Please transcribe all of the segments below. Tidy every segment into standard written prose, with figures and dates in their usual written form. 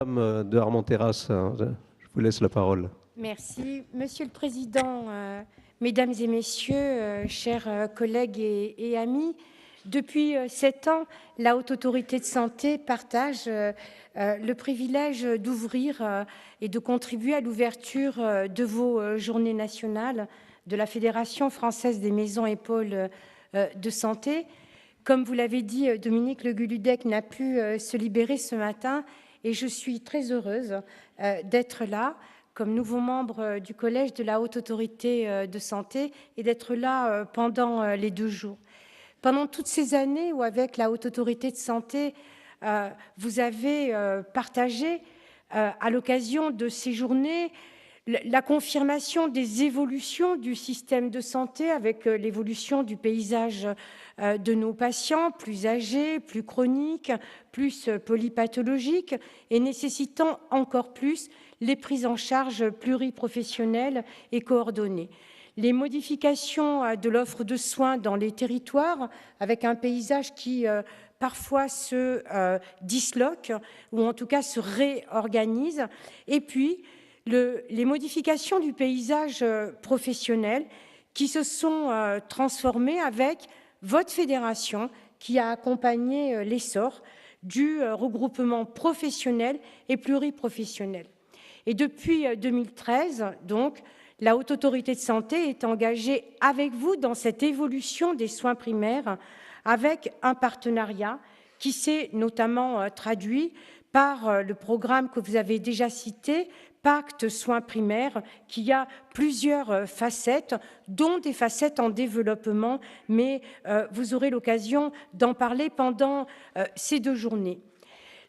Madame de Armenteras, je vous laisse la parole. Merci. Monsieur le Président, Mesdames et Messieurs, chers collègues et amis, depuis 7 ans, la Haute Autorité de Santé partage le privilège d'ouvrir et de contribuer à l'ouverture de vos journées nationales de la Fédération française des maisons et pôles de santé. Comme vous l'avez dit, Dominique Le Guludec n'a pu se libérer ce matin et je suis très heureuse d'être là comme nouveau membre du Collège de la Haute Autorité de Santé et d'être là pendant les 2 jours. Pendant toutes ces années où, avec la Haute Autorité de Santé, vous avez partagé, à l'occasion de ces journées, la confirmation des évolutions du système de santé avec l'évolution du paysage de nos patients, plus âgés, plus chroniques, plus polypathologiques et nécessitant encore plus les prises en charge pluriprofessionnelles et coordonnées. Les modifications de l'offre de soins dans les territoires, avec un paysage qui parfois se disloque ou en tout cas se réorganise, et puis les modifications du paysage professionnel qui se sont transformées avec votre fédération qui a accompagné l'essor du regroupement professionnel et pluriprofessionnel. Et depuis 2013, donc, la Haute Autorité de Santé est engagée avec vous dans cette évolution des soins primaires avec un partenariat qui s'est notamment traduit par le programme que vous avez déjà cité, Pacte Soins Primaires, qui a plusieurs facettes, dont des facettes en développement, mais vous aurez l'occasion d'en parler pendant ces 2 journées.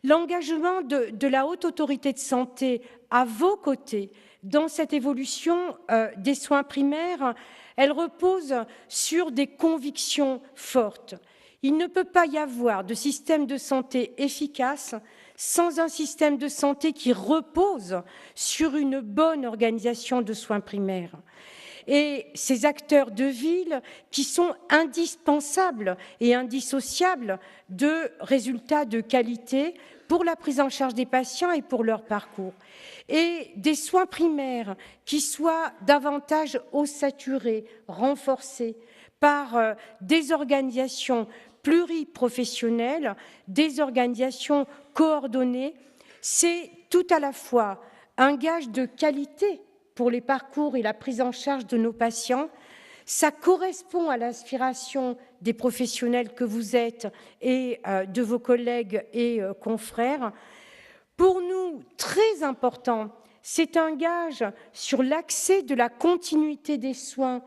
L'engagement de la Haute Autorité de Santé à vos côtés dans cette évolution des soins primaires, elle repose sur des convictions fortes. Il ne peut pas y avoir de système de santé efficace sans un système de santé qui repose sur une bonne organisation de soins primaires. Et ces acteurs de ville qui sont indispensables et indissociables de résultats de qualité pour la prise en charge des patients et pour leur parcours. Et des soins primaires qui soient davantage ossaturés, renforcés par des organisations pluriprofessionnelles, des organisations coordonnées, c'est tout à la fois un gage de qualité pour les parcours et la prise en charge de nos patients. Ça correspond à l'aspiration des professionnels que vous êtes et de vos collègues et confrères. Pour nous, très important, c'est un gage sur l'accès de la continuité des soins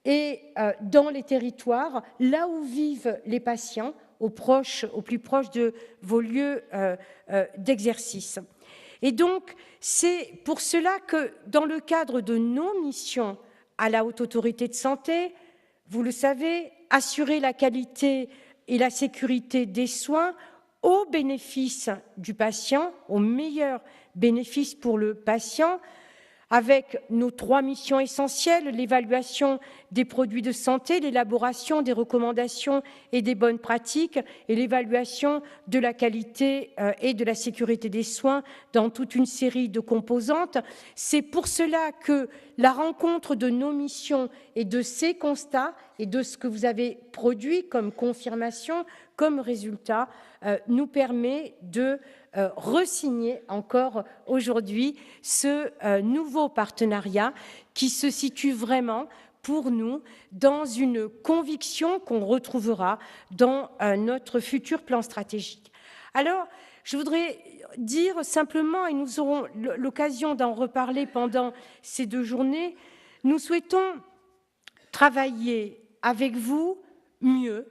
et dans les territoires, là où vivent les patients, au plus proche de vos lieux d'exercice. Et donc, c'est pour cela que, dans le cadre de nos missions à la Haute Autorité de Santé, vous le savez, assurer la qualité et la sécurité des soins au bénéfice du patient, au meilleur bénéfice pour le patient, avec nos 3 missions essentielles, l'évaluation des produits de santé, l'élaboration des recommandations et des bonnes pratiques et l'évaluation de la qualité et de la sécurité des soins dans toute une série de composantes. C'est pour cela que la rencontre de nos missions et de ces constats et de ce que vous avez produit comme confirmation, comme résultat, nous permet de resigner encore aujourd'hui ce nouveau partenariat qui se situe vraiment pour nous dans une conviction qu'on retrouvera dans notre futur plan stratégique. Alors, je voudrais dire simplement, et nous aurons l'occasion d'en reparler pendant ces 2 journées, nous souhaitons travailler avec vous mieux,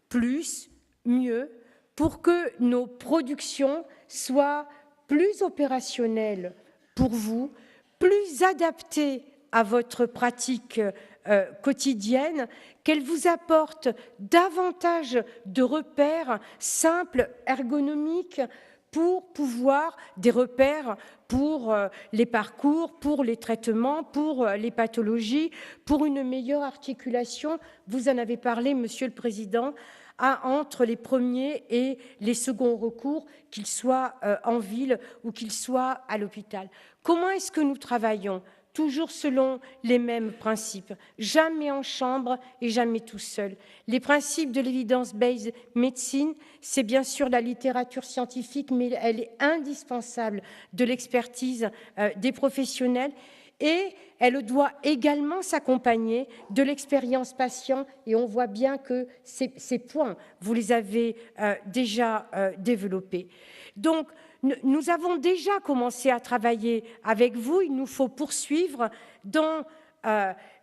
plus, mieux, pour que nos productions soient plus opérationnelles pour vous, plus adaptées à votre pratique quotidienne, qu'elles vous apportent davantage de repères simples, ergonomiques, pour pouvoir, des repères pour les parcours, pour les traitements, pour les pathologies, pour une meilleure articulation, vous en avez parlé, Monsieur le Président, entre les premiers et les seconds recours, qu'ils soient en ville ou qu'ils soient à l'hôpital. Comment est-ce que nous travaillons ? Toujours selon les mêmes principes, jamais en chambre et jamais tout seul. Les principes de l'evidence-based medicine, c'est bien sûr la littérature scientifique, mais elle est indispensable de l'expertise des professionnels et elle doit également s'accompagner de l'expérience patient et on voit bien que ces points, vous les avez déjà développés. Donc, nous avons déjà commencé à travailler avec vous. Il nous faut poursuivre dans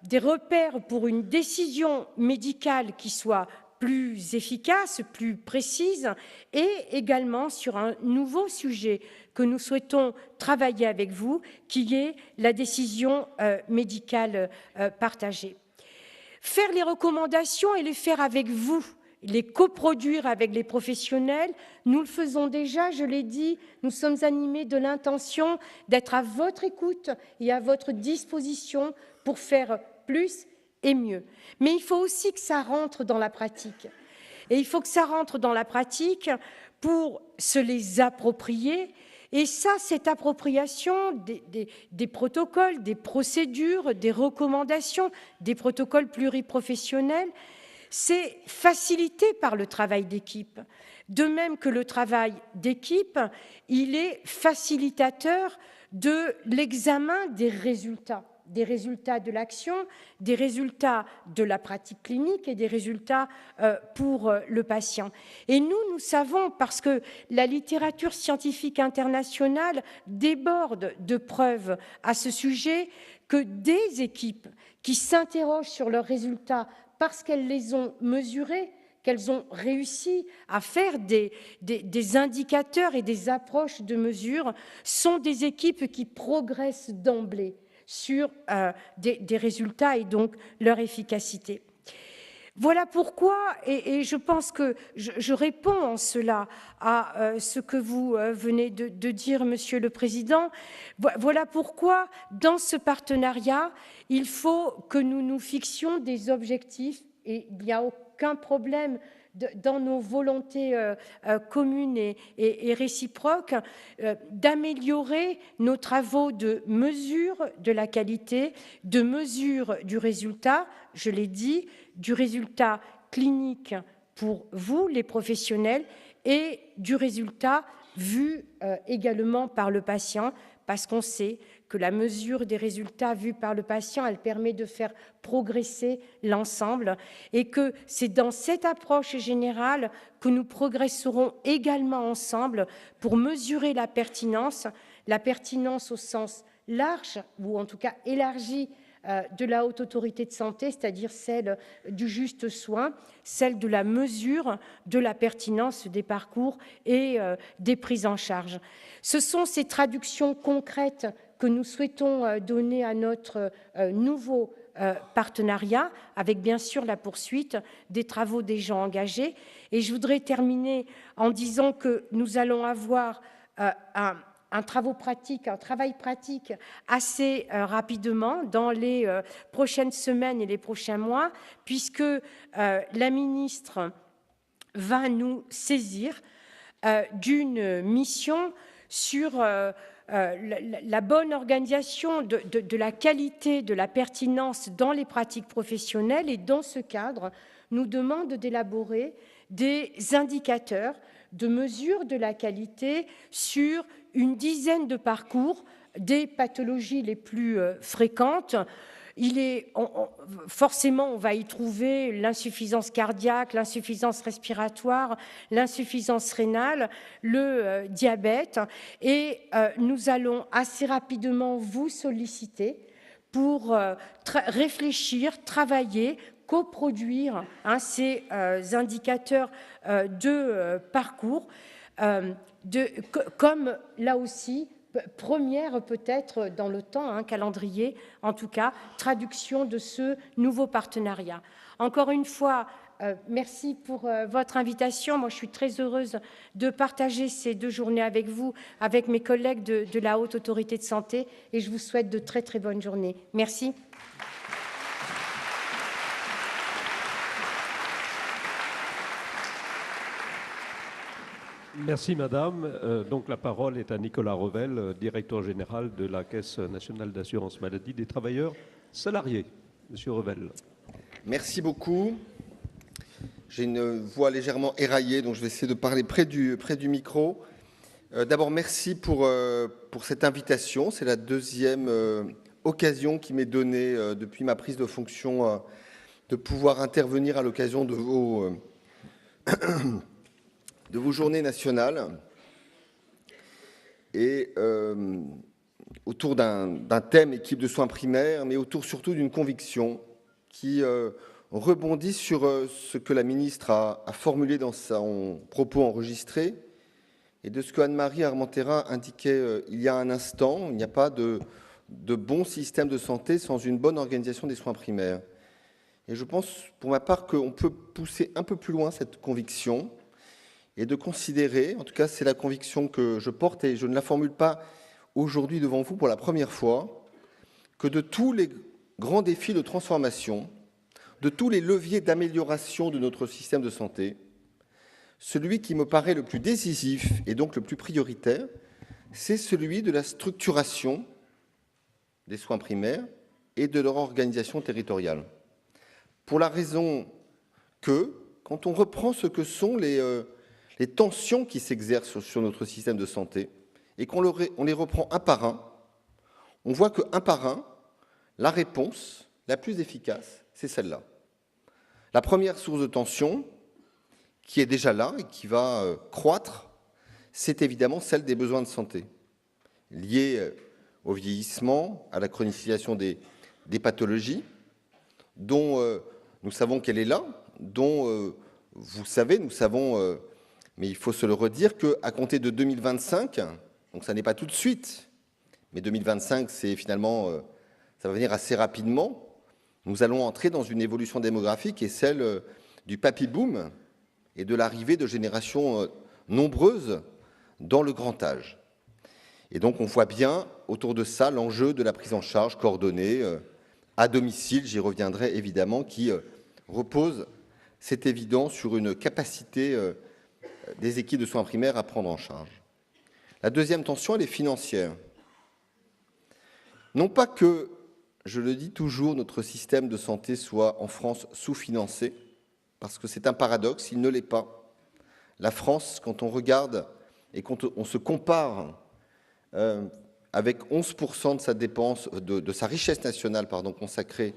des repères pour une décision médicale qui soit plus efficace, plus précise, et également sur un nouveau sujet que nous souhaitons travailler avec vous, qui est la décision médicale partagée. Faire les recommandations et les faire avec vous, les coproduire avec les professionnels, nous le faisons déjà, je l'ai dit, nous sommes animés de l'intention d'être à votre écoute et à votre disposition pour faire plus et mieux. Mais il faut aussi que ça rentre dans la pratique. Et il faut que ça rentre dans la pratique pour se les approprier. Et ça, cette appropriation des protocoles, des procédures, des recommandations, des protocoles pluriprofessionnels, c'est facilité par le travail d'équipe. De même que le travail d'équipe, il est facilitateur de l'examen des résultats de l'action, des résultats de la pratique clinique et des résultats pour le patient. Et nous savons, parce que la littérature scientifique internationale déborde de preuves à ce sujet, que des équipes qui s'interrogent sur leurs résultats parce qu'elles les ont mesurés, qu'elles ont réussi à faire des indicateurs et des approches de mesure, sont des équipes qui progressent d'emblée sur des résultats et donc leur efficacité. Voilà pourquoi, et je pense que je réponds en cela à ce que vous venez de dire, Monsieur le Président, voilà pourquoi, dans ce partenariat, il faut que nous nous fixions des objectifs, et il n'y a aucun problème dans nos volontés communes et réciproques, d'améliorer nos travaux de mesure de la qualité, de mesure du résultat, je l'ai dit, du résultat clinique pour vous, les professionnels, et du résultat vu également par le patient, parce qu'on sait que la mesure des résultats vus par le patient, elle permet de faire progresser l'ensemble et que c'est dans cette approche générale que nous progresserons également ensemble pour mesurer la pertinence au sens large, ou en tout cas élargi, de la haute autorité de santé, c'est-à-dire celle du juste soin, celle de la mesure de la pertinence des parcours et des prises en charge. Ce sont ces traductions concrètes que nous souhaitons donner à notre nouveau partenariat, avec bien sûr la poursuite des travaux déjà engagés. Et je voudrais terminer en disant que nous allons avoir un travail pratique assez rapidement dans les prochaines semaines et les prochains mois, puisque la ministre va nous saisir d'une mission sur la bonne organisation de la qualité, de la pertinence dans les pratiques professionnelles, et dans ce cadre, nous demande d'élaborer des indicateurs de mesure de la qualité sur une dizaine de parcours des pathologies les plus fréquentes. Forcément, on va y trouver l'insuffisance cardiaque, l'insuffisance respiratoire, l'insuffisance rénale, le diabète, et nous allons assez rapidement vous solliciter pour réfléchir, travailler, coproduire ces indicateurs de parcours, comme là aussi, première peut-être dans le temps, calendrier, en tout cas, traduction de ce nouveau partenariat. Encore une fois, merci pour votre invitation. Moi, je suis très heureuse de partager ces 2 journées avec vous, avec mes collègues de la Haute Autorité de Santé, et je vous souhaite de très, très bonnes journées. Merci. Merci madame. Donc la parole est à Nicolas Revel, directeur général de la Caisse nationale d'assurance maladie des travailleurs salariés. Monsieur Revel. Merci beaucoup. J'ai une voix légèrement éraillée, donc je vais essayer de parler près du micro. D'abord, merci pour cette invitation. C'est la deuxième occasion qui m'est donnée depuis ma prise de fonction de pouvoir intervenir à l'occasion de vos journées nationales et autour d'un thème équipe de soins primaires, mais autour surtout d'une conviction qui rebondit sur ce que la ministre a formulé dans son propos enregistré et de ce que Anne-Marie Armentera indiquait il y a un instant. Il n'y a pas de bon système de santé sans une bonne organisation des soins primaires. Et je pense, pour ma part, qu'on peut pousser un peu plus loin cette conviction et de considérer, en tout cas c'est la conviction que je porte et je ne la formule pas aujourd'hui devant vous pour la première fois, que de tous les grands défis de transformation, de tous les leviers d'amélioration de notre système de santé, celui qui me paraît le plus décisif et donc le plus prioritaire, c'est celui de la structuration des soins primaires et de leur organisation territoriale. Pour la raison que, quand on reprend ce que sont les tensions qui s'exercent sur notre système de santé et qu'on les reprend un par un, on voit qu'un par un, la réponse la plus efficace, c'est celle-là. La première source de tension, qui est déjà là et qui va croître, c'est évidemment celle des besoins de santé, liés au vieillissement, à la chronicisation des pathologies, dont nous savons qu'elle est là, dont vous savez, nous savons, mais il faut se le redire, qu'à compter de 2025, donc ça n'est pas tout de suite, mais 2025, c'est finalement, ça va venir assez rapidement, nous allons entrer dans une évolution démographique et celle du papy-boom et de l'arrivée de générations nombreuses dans le grand âge. Et donc on voit bien autour de ça l'enjeu de la prise en charge coordonnée à domicile, j'y reviendrai évidemment, qui repose, c'est évident, sur une capacité des équipes de soins primaires à prendre en charge. La deuxième tension, elle est financière. Non pas que, je le dis toujours, notre système de santé soit en France sous-financé, parce que c'est un paradoxe, il ne l'est pas. La France, quand on regarde et quand on se compare avec 11% de sa dépense, de sa richesse nationale consacrée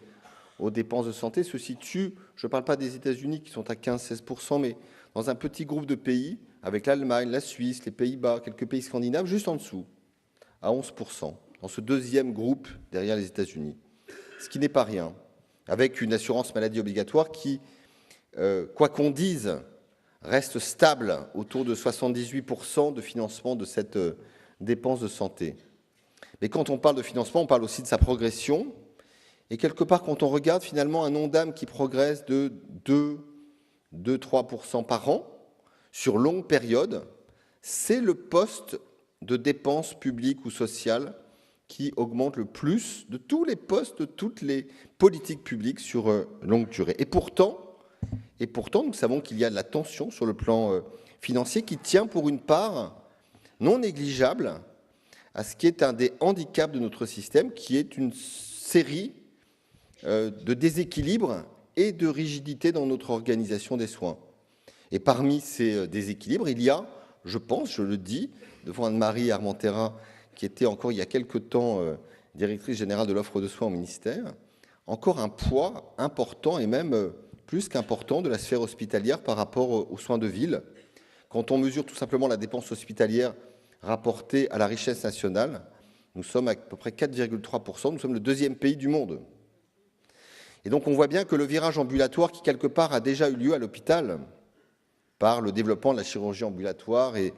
aux dépenses de santé, se situe, je ne parle pas des États-Unis qui sont à 15-16%, mais dans un petit groupe de pays, avec l'Allemagne, la Suisse, les Pays-Bas, quelques pays scandinaves, juste en dessous, à 11%, dans ce deuxième groupe derrière les États-Unis. Ce qui n'est pas rien, avec une assurance maladie obligatoire qui, quoi qu'on dise, reste stable autour de 78% de financement de cette dépense de santé. Mais quand on parle de financement, on parle aussi de sa progression. Et quelque part, quand on regarde finalement un Ondam qui progresse de 2-3% par an sur longue période, c'est le poste de dépenses publiques ou sociales qui augmente le plus de tous les postes, de toutes les politiques publiques sur longue durée. Et pourtant, nous savons qu'il y a de la tension sur le plan financier qui tient pour une part non négligeable à ce qui est un des handicaps de notre système, qui est une série de déséquilibres et de rigidités dans notre organisation des soins. Et parmi ces déséquilibres, il y a, je pense, je le dis, devant Anne-Marie Armentera, qui était encore il y a quelque temps directrice générale de l'offre de soins au ministère, encore un poids important et même plus qu'important de la sphère hospitalière par rapport aux soins de ville. Quand on mesure tout simplement la dépense hospitalière rapportée à la richesse nationale, nous sommes à peu près 4,3%, nous sommes le deuxième pays du monde. Et donc on voit bien que le virage ambulatoire qui quelque part a déjà eu lieu à l'hôpital par le développement de la chirurgie ambulatoire et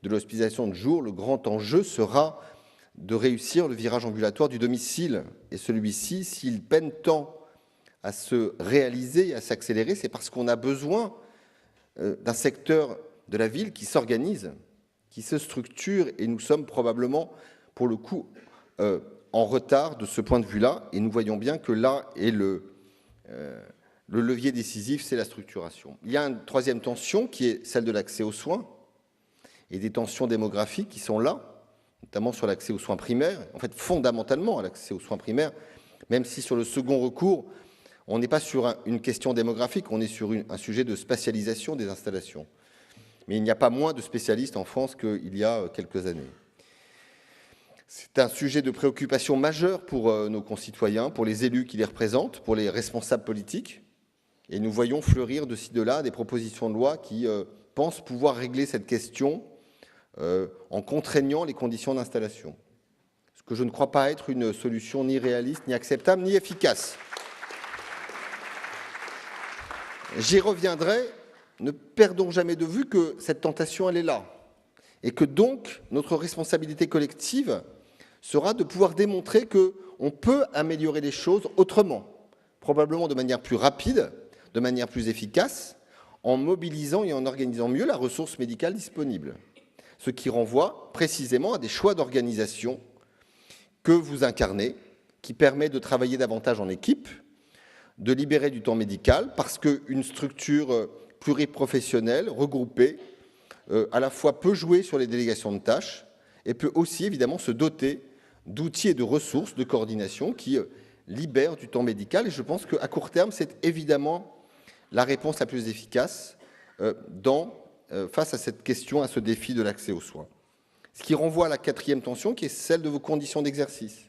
de l'hospitalisation de jour, le grand enjeu sera de réussir le virage ambulatoire du domicile. Et celui-ci, s'il peine tant à se réaliser et à s'accélérer, c'est parce qu'on a besoin d'un secteur de la ville qui s'organise, qui se structure, et nous sommes probablement, pour le coup, en retard de ce point de vue-là, et nous voyons bien que là est le levier décisif, c'est la structuration. Il y a une troisième tension qui est celle de l'accès aux soins, et des tensions démographiques qui sont là, notamment sur l'accès aux soins primaires, en fait fondamentalement à l'accès aux soins primaires, même si sur le second recours, on n'est pas sur une question démographique, on est sur un sujet de spatialisation des installations. Mais il n'y a pas moins de spécialistes en France qu'il y a quelques années. C'est un sujet de préoccupation majeure pour nos concitoyens, pour les élus qui les représentent, pour les responsables politiques. Et nous voyons fleurir de ci, de là des propositions de loi qui pensent pouvoir régler cette question en contraignant les conditions d'installation. Ce que je ne crois pas être une solution ni réaliste, ni acceptable, ni efficace. J'y reviendrai, ne perdons jamais de vue que cette tentation, elle est là. Et que donc, notre responsabilité collective sera de pouvoir démontrer qu'on peut améliorer les choses autrement, probablement de manière plus rapide, de manière plus efficace, en mobilisant et en organisant mieux la ressource médicale disponible. Ce qui renvoie précisément à des choix d'organisation que vous incarnez, qui permet de travailler davantage en équipe, de libérer du temps médical, parce qu'une structure pluriprofessionnelle, regroupée, à la fois peut jouer sur les délégations de tâches et peut aussi évidemment se doter d'outils et de ressources de coordination qui libèrent du temps médical. Et je pense qu'à court terme, c'est évidemment la réponse la plus efficace face à cette question, à ce défi de l'accès aux soins. Ce qui renvoie à la quatrième tension, qui est celle de vos conditions d'exercice.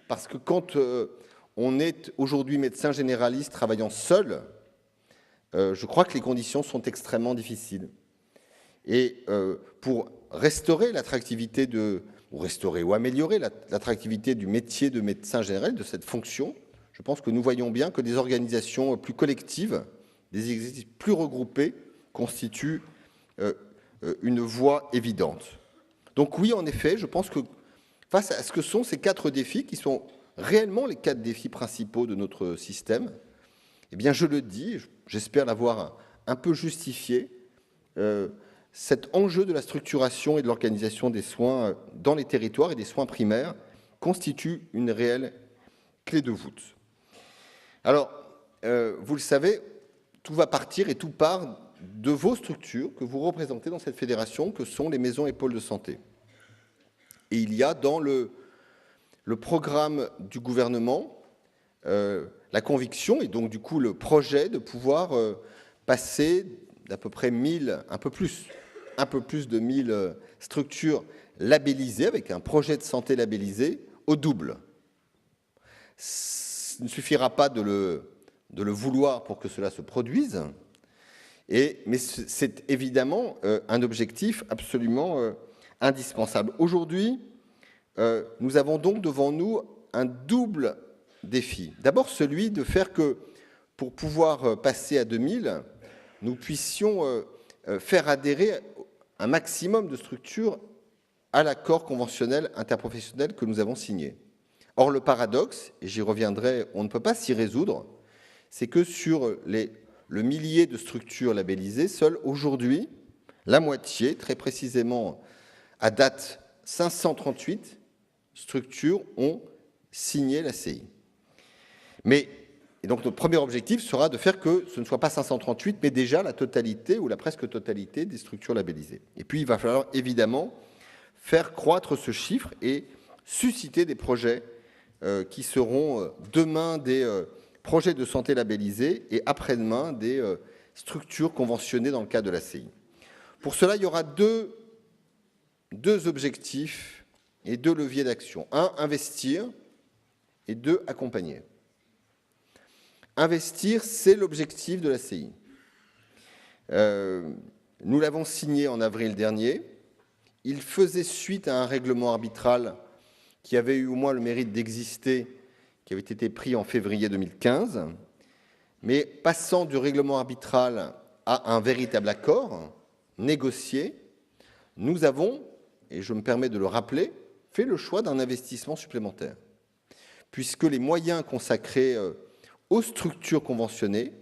Parce que quand on est aujourd'hui médecin généraliste travaillant seul, je crois que les conditions sont extrêmement difficiles. Et pour restaurer l'attractivité ou améliorer l'attractivité du métier de médecin général, de cette fonction, je pense que nous voyons bien que des organisations plus collectives, des exercices plus regroupés constituent une voie évidente. Donc oui, en effet, je pense que face à ce que sont ces 4 défis, qui sont réellement les 4 défis principaux de notre système, eh bien, je le dis, j'espère l'avoir un peu justifié, cet enjeu de la structuration et de l'organisation des soins dans les territoires et des soins primaires constitue une réelle clé de voûte. Alors, vous le savez, tout va partir et tout part de vos structures que vous représentez dans cette fédération, que sont les maisons et pôles de santé. Et il y a dans le programme du gouvernement la conviction et donc du coup le projet de pouvoir passer d'à peu près 1000, un peu plus de 1000 structures labellisées, avec un projet de santé labellisé, au double. Il ne suffira pas de le vouloir pour que cela se produise, mais c'est évidemment un objectif absolument indispensable. Aujourd'hui, nous avons donc devant nous un double défi. D'abord celui de faire que, pour pouvoir passer à 2000, nous puissions faire adhérer un maximum de structures à l'accord conventionnel interprofessionnel que nous avons signé. Or, le paradoxe, et j'y reviendrai, on ne peut pas s'y résoudre, c'est que sur le millier de structures labellisées, seule aujourd'hui, la moitié, très précisément à date 538 structures ont signé la CI. Et donc notre premier objectif sera de faire que ce ne soit pas 538, mais déjà la totalité ou la presque totalité des structures labellisées. Et puis il va falloir évidemment faire croître ce chiffre et susciter des projets qui seront demain des projets de santé labellisés et après-demain des structures conventionnées dans le cadre de la CI. Pour cela, il y aura deux objectifs et 2 leviers d'action. 1, investir, et 2, accompagner. Investir, c'est l'objectif de la CI. Nous l'avons signé en avril dernier. Il faisait suite à un règlement arbitral qui avait eu au moins le mérite d'exister, qui avait été pris en février 2015. Mais passant du règlement arbitral à un véritable accord négocié, nous avons, et je me permets de le rappeler, fait le choix d'un investissement supplémentaire, puisque les moyens consacrés aux structures conventionnées,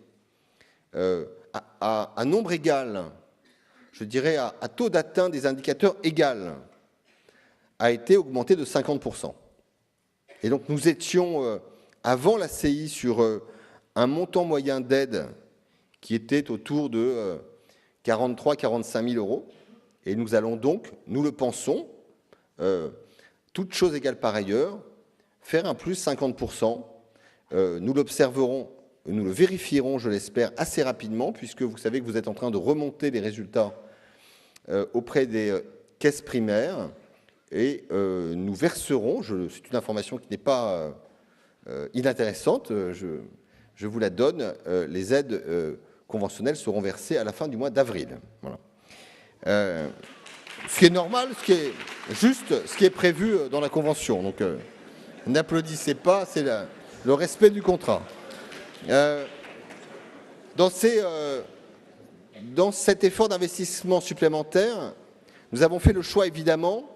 à nombre égal, je dirais à taux d'atteinte des indicateurs égal, a été augmenté de 50%. Et donc nous étions, avant la CI, sur un montant moyen d'aide qui était autour de 43 000 à 45 000 euros. Et nous allons donc, nous le pensons, toutes choses égales par ailleurs, faire un plus 50%. Nous l'observerons, nous le vérifierons, je l'espère, assez rapidement, puisque vous savez que vous êtes en train de remonter les résultats auprès des caisses primaires, et nous verserons, c'est une information qui n'est pas inintéressante, je vous la donne, les aides conventionnelles seront versées à la fin du mois d'avril. Voilà. Ce qui est normal, ce qui est juste, ce qui est prévu dans la Convention. Donc, n'applaudissez pas, c'est le respect du contrat. Dans cet effort d'investissement supplémentaire, nous avons fait le choix, évidemment,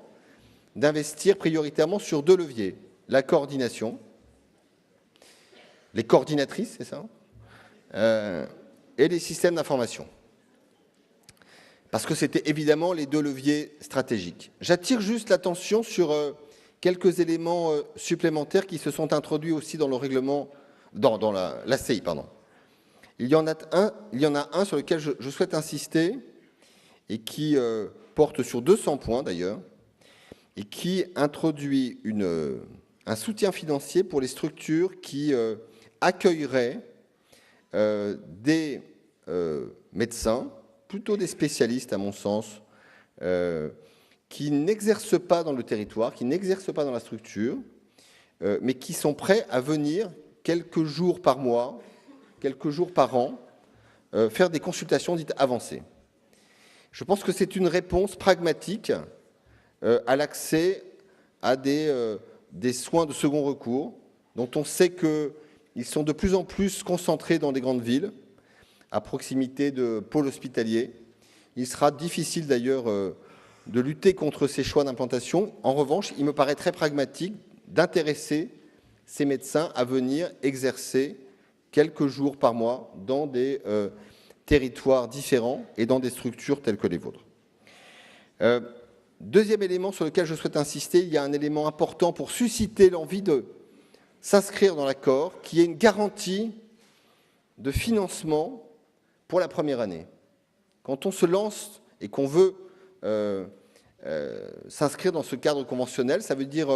d'investir prioritairement sur 2 leviers. La coordination, les coordinatrices, c'est ça, et les systèmes d'information. Parce que c'était évidemment les 2 leviers stratégiques. J'attire juste l'attention sur quelques éléments supplémentaires qui se sont introduits aussi dans le règlement, dans l'ACI, pardon. Il y en a un sur lequel je souhaite insister et qui porte sur 200 points d'ailleurs et qui introduit un soutien financier pour les structures qui accueilleraient des médecins, plutôt des spécialistes à mon sens, qui n'exercent pas dans le territoire, qui n'exercent pas dans la structure, mais qui sont prêts à venir quelques jours par mois, quelques jours par an, faire des consultations dites avancées. Je pense que c'est une réponse pragmatique à l'accès à des soins de second recours, dont on sait qu'ils sont de plus en plus concentrés dans les grandes villes, à proximité de pôles hospitaliers. Il sera difficile d'ailleurs de lutter contre ces choix d'implantation. En revanche, il me paraît très pragmatique d'intéresser ces médecins à venir exercer quelques jours par mois dans des territoires différents et dans des structures telles que les vôtres. Deuxième élément sur lequel je souhaite insister, il y a un élément important pour susciter l'envie de s'inscrire dans l'accord, qui est une garantie de financement pour la première année. Quand on se lance et qu'on veut s'inscrire dans ce cadre conventionnel, ça veut dire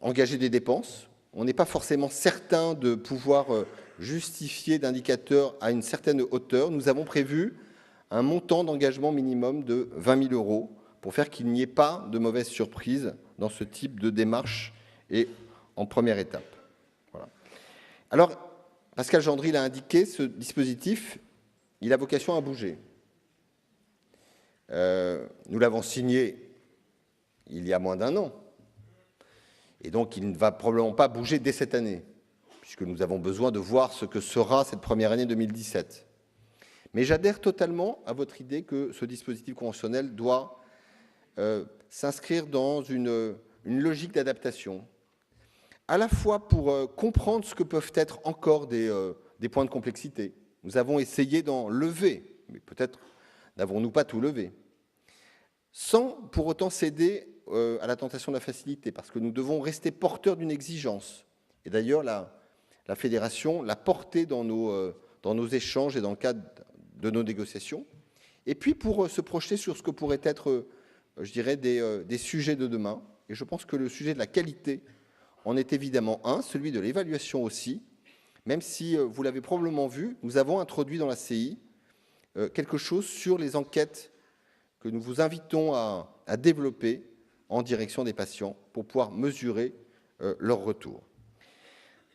engager des dépenses. On n'est pas forcément certain de pouvoir justifier d'indicateurs à une certaine hauteur. Nous avons prévu un montant d'engagement minimum de 20 000 € pour faire qu'il n'y ait pas de mauvaise surprise dans ce type de démarche et en première étape. Voilà. Alors, Pascal Gendry l'a indiqué, ce dispositif, il a vocation à bouger. Nous l'avons signé il y a moins d'1 an. Et donc, il ne va probablement pas bouger dès cette année, puisque nous avons besoin de voir ce que sera cette première année 2017. Mais j'adhère totalement à votre idée que ce dispositif conventionnel doit s'inscrire dans une logique d'adaptation, à la fois pour comprendre ce que peuvent être encore des points de complexité. Nous avons essayé d'en lever, mais peut-être n'avons-nous pas tout levé, sans pour autant céder à la tentation de la facilité, parce que nous devons rester porteurs d'une exigence. Et d'ailleurs, la Fédération l'a porté dans nos échanges et dans le cadre de nos négociations. Et puis pour se projeter sur ce que pourrait être, je dirais, des sujets de demain. Et je pense que le sujet de la qualité en est évidemment un, celui de l'évaluation aussi, même si, vous l'avez probablement vu, nous avons introduit dans la CI quelque chose sur les enquêtes que nous vous invitons à développer en direction des patients pour pouvoir mesurer leur retour.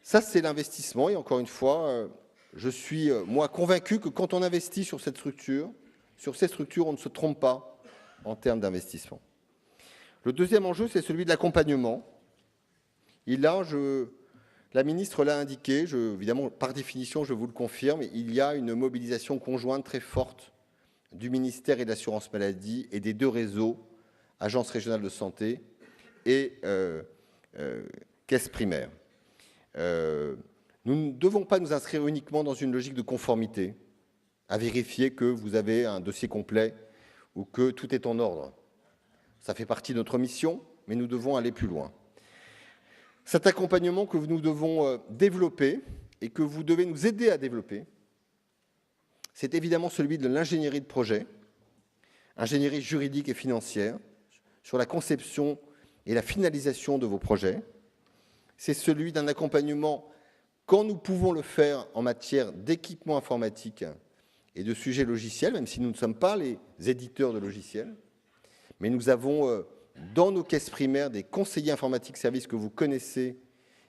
Ça, c'est l'investissement. Et encore une fois, je suis, moi, convaincu que quand on investit sur cette structure, sur ces structures, on ne se trompe pas en termes d'investissement. Le deuxième enjeu, c'est celui de l'accompagnement. Et là, la ministre l'a indiqué, évidemment, par définition, je vous le confirme, il y a une mobilisation conjointe très forte du ministère et de l'assurance maladie et des 2 réseaux, Agence régionale de santé et caisse primaire. Nous ne devons pas nous inscrire uniquement dans une logique de conformité, à vérifier que vous avez un dossier complet ou que tout est en ordre. Ça fait partie de notre mission, mais nous devons aller plus loin. Cet accompagnement que nous devons développer et que vous devez nous aider à développer, c'est évidemment celui de l'ingénierie de projet, ingénierie juridique et financière, sur la conception et la finalisation de vos projets. C'est celui d'un accompagnement quand nous pouvons le faire en matière d'équipement informatique et de sujets logiciels, même si nous ne sommes pas les éditeurs de logiciels. Mais nous avons dans nos caisses primaires des conseillers informatiques services que vous connaissez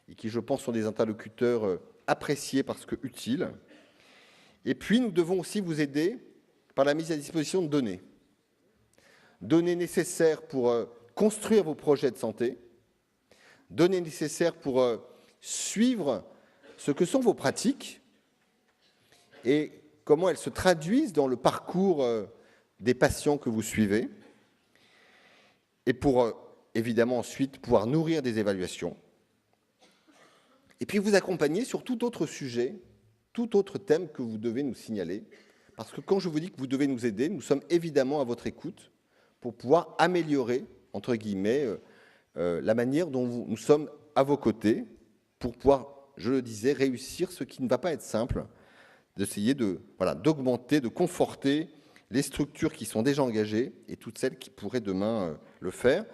et qui, je pense, sont des interlocuteurs appréciés parce que utiles. Et puis, nous devons aussi vous aider par la mise à disposition de données. Données nécessaires pour construire vos projets de santé, données nécessaires pour suivre ce que sont vos pratiques et comment elles se traduisent dans le parcours des patients que vous suivez, et pour, évidemment, ensuite, pouvoir nourrir des évaluations. Et puis vous accompagner sur tout autre sujet, tout autre thème que vous devez nous signaler, parce que quand je vous dis que vous devez nous aider, nous sommes évidemment à votre écoute pour pouvoir améliorer, entre guillemets, la manière dont nous sommes à vos côtés, pour pouvoir, je le disais, réussir ce qui ne va pas être simple, d'essayer d'augmenter, de conforter les structures qui sont déjà engagées et toutes celles qui pourraient demain le faire.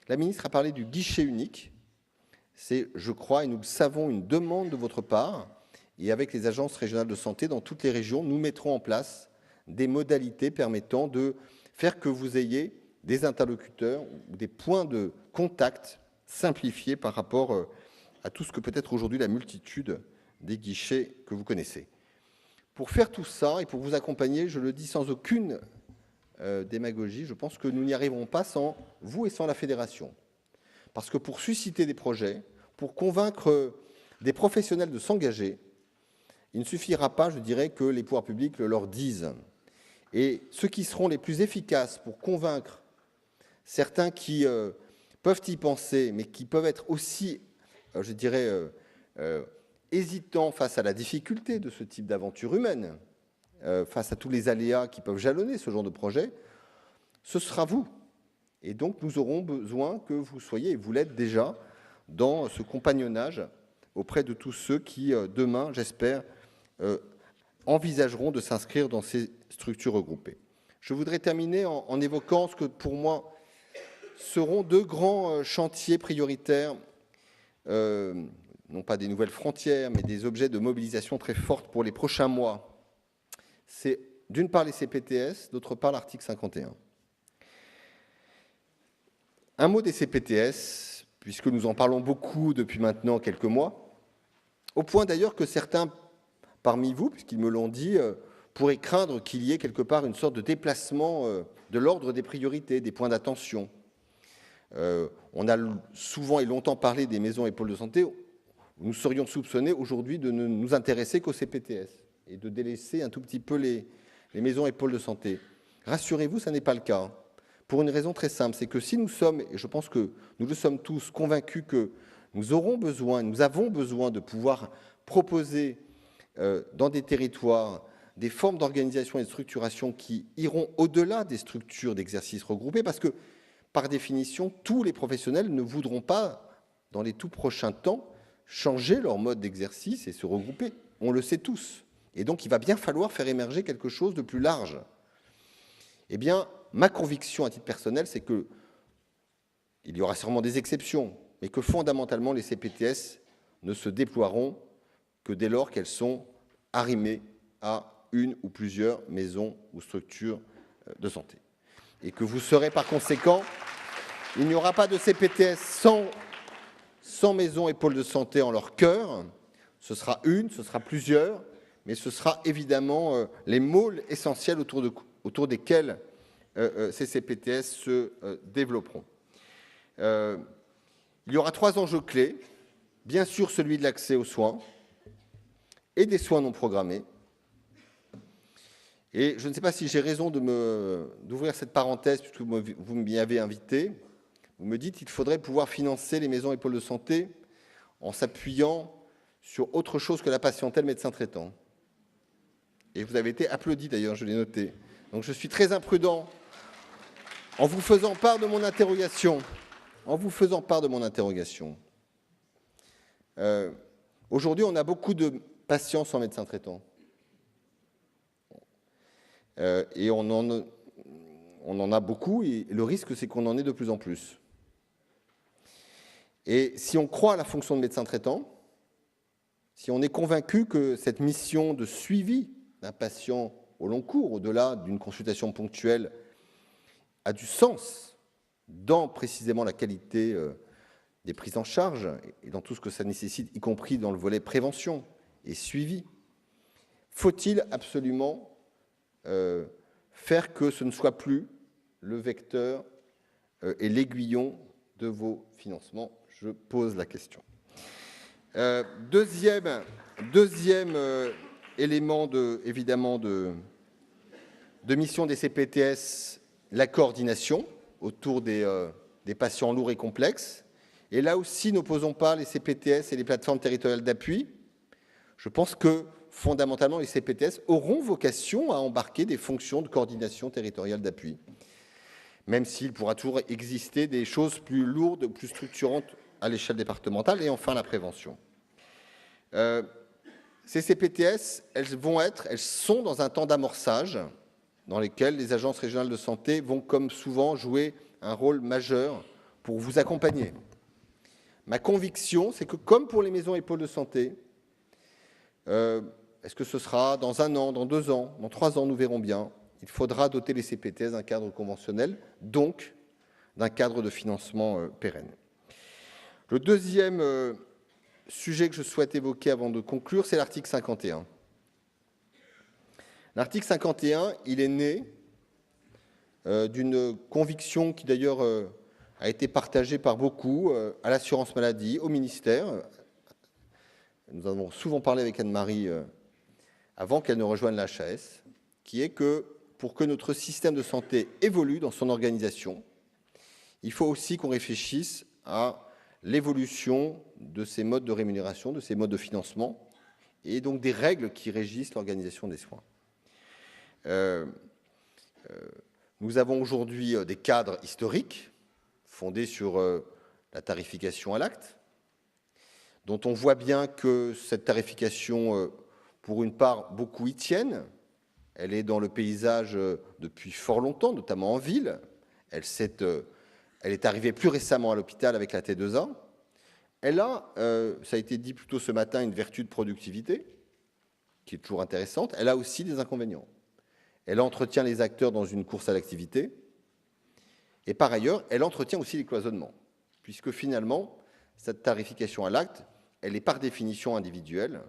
La ministre a parlé du guichet unique. C'est, je crois, et nous le savons, une demande de votre part. Et avec les agences régionales de santé dans toutes les régions, nous mettrons en place des modalités permettant de faire que vous ayez des interlocuteurs ou des points de contact simplifiés par rapport à tout ce que peut être aujourd'hui la multitude des guichets que vous connaissez. Pour faire tout ça et pour vous accompagner, je le dis sans aucune démagogie, je pense que nous n'y arriverons pas sans vous et sans la fédération. Parce que pour susciter des projets, pour convaincre des professionnels de s'engager, il ne suffira pas, je dirais, que les pouvoirs publics le leur disent. Et ceux qui seront les plus efficaces pour convaincre certains qui peuvent y penser, mais qui peuvent être aussi, je dirais, hésitants face à la difficulté de ce type d'aventure humaine, face à tous les aléas qui peuvent jalonner ce genre de projet, ce sera vous. Et donc, nous aurons besoin que vous soyez, et vous l'êtes déjà, dans ce compagnonnage auprès de tous ceux qui, demain, j'espère, envisageront de s'inscrire dans ces structures regroupées. Je voudrais terminer en évoquant ce que, pour moi, seront deux grands chantiers prioritaires, non pas des nouvelles frontières, mais des objets de mobilisation très fortes pour les prochains mois. C'est d'une part les CPTS, d'autre part l'article 51. Un mot des CPTS, puisque nous en parlons beaucoup depuis maintenant quelques mois, au point d'ailleurs que certains parmi vous, puisqu'ils me l'ont dit, pourraient craindre qu'il y ait quelque part une sorte de déplacement de l'ordre des priorités, des points d'attention. On a souvent et longtemps parlé des maisons et pôles de santé. Nous serions soupçonnés aujourd'hui de ne nous intéresser qu'aux CPTS et de délaisser un tout petit peu les maisons et pôles de santé. Rassurez-vous, ça n'est pas le cas. Pour une raison très simple, c'est que si nous sommes, et je pense que nous le sommes tous, convaincus que nous avons besoin de pouvoir proposer dans des territoires des formes d'organisation et de structuration qui iront au-delà des structures d'exercice regroupées, parce que, par définition, tous les professionnels ne voudront pas, dans les tout prochains temps, changer leur mode d'exercice et se regrouper. On le sait tous. Et donc, il va bien falloir faire émerger quelque chose de plus large. Eh bien, ma conviction à titre personnel, c'est qu'il y aura sûrement des exceptions, mais que fondamentalement, les CPTS ne se déploieront que dès lors qu'elles sont arrimées à une ou plusieurs maisons ou structures de santé. Et que vous serez par conséquent, il n'y aura pas de CPTS sans maisons et pôles de santé en leur cœur. Ce sera une, ce sera plusieurs, mais ce sera évidemment les môles essentiels autour desquels ces CPTS se développeront. Il y aura 3 enjeux clés. Bien sûr, celui de l'accès aux soins et des soins non programmés. Et je ne sais pas si j'ai raison d'ouvrir cette parenthèse, puisque vous m'y avez invité. Vous me dites qu'il faudrait pouvoir financer les maisons et pôles de santé en s'appuyant sur autre chose que la patientèle médecin traitant. Et vous avez été applaudi d'ailleurs, je l'ai noté. Donc je suis très imprudent en vous faisant part de mon interrogation. Aujourd'hui, on a beaucoup de patients sans médecin traitant. Et on on en a beaucoup et le risque, c'est qu'on en ait de plus en plus. Et si on croit à la fonction de médecin traitant, si on est convaincu que cette mission de suivi d'un patient au long cours, au-delà d'une consultation ponctuelle, a du sens dans précisément la qualité des prises en charge et dans tout ce que ça nécessite, y compris dans le volet prévention et suivi, faut-il absolument faire que ce ne soit plus le vecteur et l'aiguillon de vos financements? Je pose la question. Deuxième élément évidemment de mission des CPTS, la coordination autour des patients lourds et complexes. Et là aussi, n'opposons pas les CPTS et les plateformes territoriales d'appui. Je pense que fondamentalement, les CPTS auront vocation à embarquer des fonctions de coordination territoriale d'appui, même s'il pourra toujours exister des choses plus lourdes, plus structurantes à l'échelle départementale. Et enfin, la prévention. Ces CPTS, elles sont dans un temps d'amorçage dans lesquels les agences régionales de santé vont, comme souvent, jouer un rôle majeur pour vous accompagner. Ma conviction, c'est que, comme pour les maisons et pôles de santé, est-ce que ce sera dans 1 an, dans 2 ans, dans 3 ans, nous verrons bien, il faudra doter les CPTS d'un cadre conventionnel, donc d'un cadre de financement pérenne. Le deuxième sujet que je souhaite évoquer avant de conclure, c'est l'article 51. L'article 51, il est né d'une conviction qui d'ailleurs a été partagée par beaucoup à l'assurance maladie, au ministère. Nous avons souvent parlé avec Anne-Marie avant qu'elle ne rejoigne la HAS, qui est que pour que notre système de santé évolue dans son organisation, il faut aussi qu'on réfléchisse à l'évolution de ces modes de rémunération, de ces modes de financement, et donc des règles qui régissent l'organisation des soins. Nous avons aujourd'hui des cadres historiques fondés sur la tarification à l'acte, dont on voit bien que cette tarification, pour une part, beaucoup y tiennent. Elle est dans le paysage depuis fort longtemps, notamment en ville. Elle est arrivée plus récemment à l'hôpital avec la T2A. Elle a, ça a été dit plus tôt ce matin, une vertu de productivité, qui est toujours intéressante. Elle a aussi des inconvénients. Elle entretient les acteurs dans une course à l'activité. Et par ailleurs, elle entretient aussi les cloisonnements, puisque finalement, cette tarification à l'acte, elle est par définition individuelle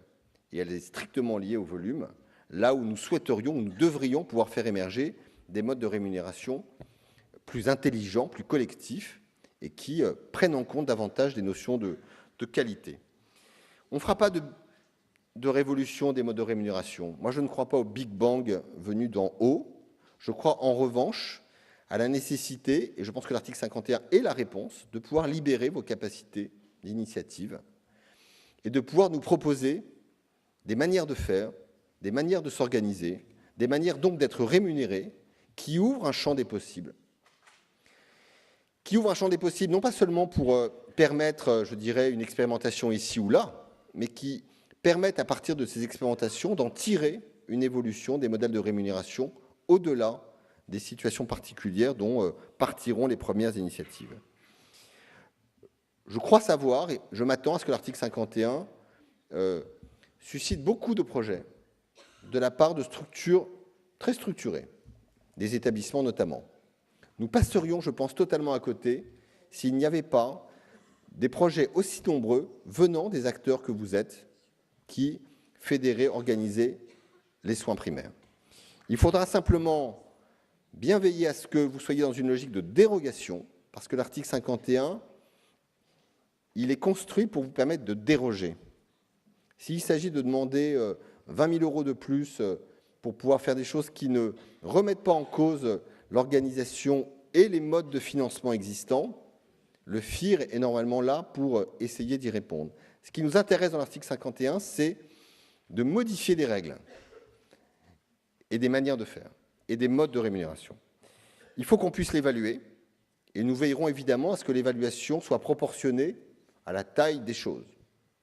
et elle est strictement liée au volume, là où nous souhaiterions, où nous devrions pouvoir faire émerger des modes de rémunération plus intelligents, plus collectifs et qui prennent en compte davantage des notions de qualité. On ne fera pas de révolution des modes de rémunération. Moi, je ne crois pas au Big Bang venu d'en haut. Je crois en revanche à la nécessité, et je pense que l'article 51 est la réponse, de pouvoir libérer vos capacités d'initiative et de pouvoir nous proposer des manières de faire, des manières de s'organiser, des manières donc d'être rémunérés qui ouvrent un champ des possibles. Qui ouvrent un champ des possibles non pas seulement pour permettre, je dirais, une expérimentation ici ou là, mais qui permettent à partir de ces expérimentations d'en tirer une évolution des modèles de rémunération au-delà des situations particulières dont partiront les premières initiatives. Je crois savoir, et je m'attends à ce que l'article 51 suscite beaucoup de projets de la part de structures très structurées, des établissements notamment. Nous passerions, je pense, totalement à côté s'il n'y avait pas des projets aussi nombreux venant des acteurs que vous êtes, qui fédéraient, organisaient les soins primaires. Il faudra simplement bien veiller à ce que vous soyez dans une logique de dérogation, parce que l'article 51, il est construit pour vous permettre de déroger. S'il s'agit de demander 20 000 € de plus pour pouvoir faire des choses qui ne remettent pas en cause l'organisation et les modes de financement existants, le FIR est normalement là pour essayer d'y répondre. Ce qui nous intéresse dans l'article 51, c'est de modifier des règles et des manières de faire et des modes de rémunération. Il faut qu'on puisse l'évaluer et nous veillerons évidemment à ce que l'évaluation soit proportionnée à la taille des choses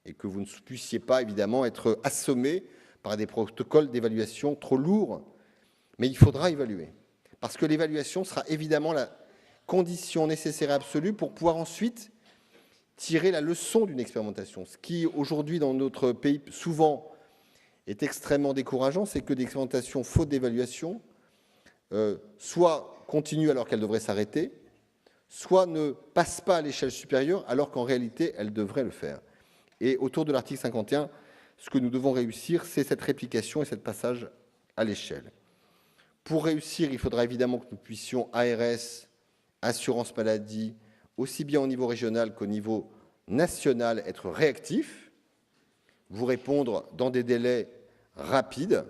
et que vous ne puissiez pas évidemment être assommé par des protocoles d'évaluation trop lourds, mais il faudra évaluer. parce que l'évaluation sera évidemment la condition nécessaire et absolue pour pouvoir ensuite tirer la leçon d'une expérimentation. Ce qui, aujourd'hui, dans notre pays, souvent est extrêmement décourageant, c'est que des expérimentations faute d'évaluation soit continuent alors qu'elles devraient s'arrêter, soit ne passent pas à l'échelle supérieure alors qu'en réalité, elles devraient le faire. Et autour de l'article 51, ce que nous devons réussir, c'est cette réplication et ce passage à l'échelle. Pour réussir, il faudra évidemment que nous puissions, ARS, assurance maladie, aussi bien au niveau régional qu'au niveau national, être réactifs, vous répondre dans des délais rapides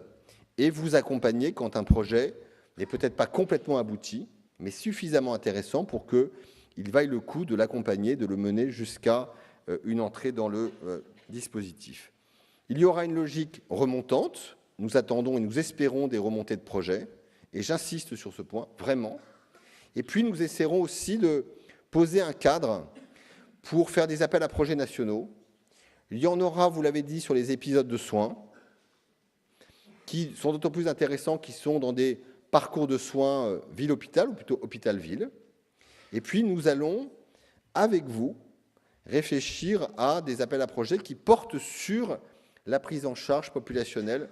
et vous accompagner quand un projet n'est peut-être pas complètement abouti, mais suffisamment intéressant pour qu'il vaille le coup de l'accompagner, de le mener jusqu'à une entrée dans le dispositif. Il y aura une logique remontante. Nous attendons et nous espérons des remontées de projets, et j'insiste sur ce point, vraiment. Et puis, nous essaierons aussi de poser un cadre pour faire des appels à projets nationaux. Il y en aura, vous l'avez dit, sur les épisodes de soins, qui sont d'autant plus intéressants qu'ils sont dans des parcours de soins ville-hôpital, ou plutôt hôpital-ville. Et puis, nous allons, avec vous, réfléchir à des appels à projets qui portent sur la prise en charge populationnelle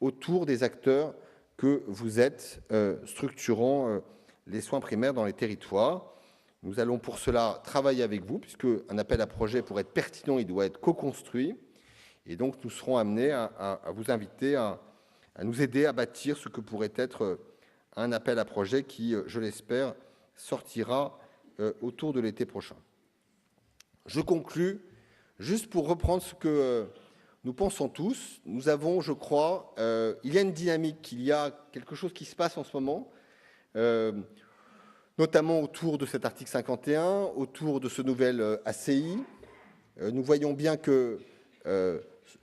autour des acteurs que vous êtes structurant les soins primaires dans les territoires. Nous allons pour cela travailler avec vous, puisque un appel à projet, pour être pertinent, il doit être co-construit. Et donc, nous serons amenés à vous inviter à nous aider à bâtir ce que pourrait être un appel à projet qui, je l'espère, sortira autour de l'été prochain. Je conclus, juste pour reprendre ce que nous pensons tous. Nous avons, je crois, il y a une dynamique, il y a quelque chose qui se passe en ce moment, notamment autour de cet article 51, autour de ce nouvel ACI. Nous voyons bien que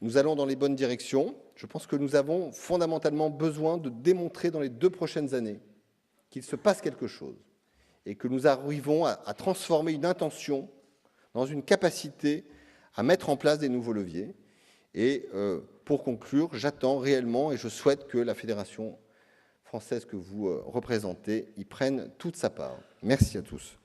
nous allons dans les bonnes directions. Je pense que nous avons fondamentalement besoin de démontrer dans les 2 prochaines années qu'il se passe quelque chose et que nous arrivons à transformer une intention dans une capacité à mettre en place des nouveaux leviers. Et pour conclure, j'attends réellement et je souhaite que la Fédération française que vous représentez y prenne toute sa part. Merci à tous.